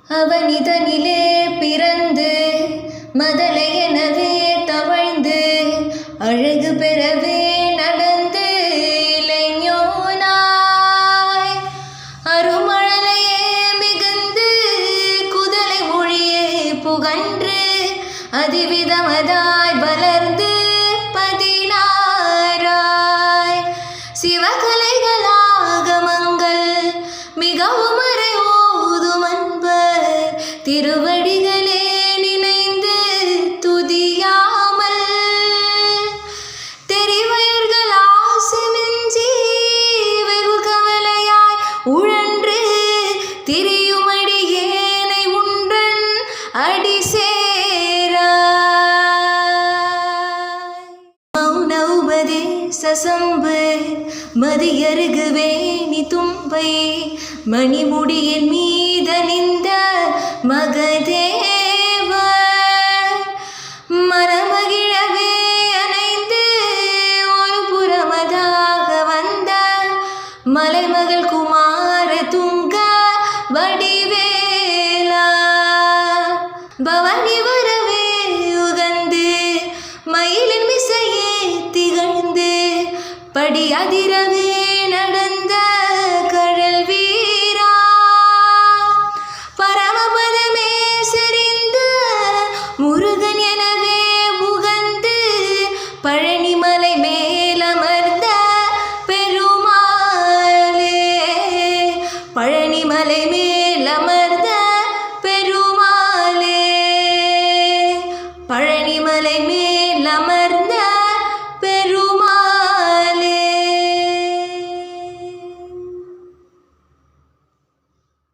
அவனிதனிலே பிறந்து மதலை எனவே தவழ்ந்து அழகு பெறவே நடந்து இளைஞனாய் அருமழலையே மிகுந்து குதலை மொழியே புகன்று அதிவிதமதாய் வளர்ந்து 16 சிவகலைகளாகமங்கள் மிகவும் ஓதும் அன்பர் திருவடிகளே நினைந்து துதியாமல் தெரிவயர்கள் ஆசை மிஞ்சி வெகு கவலையாய் உழன்று திரியுமடி ஏனை உன்றன் அடி சசம்பு மதியருகு வேணி தும்பை மணிமுடியின் மீதணிந்த மகதேவ மனமகிழவே அணைந்து ஒரு புறமதாக வந்த மலைமகள் குமார துங்க வடிவேலா பவனி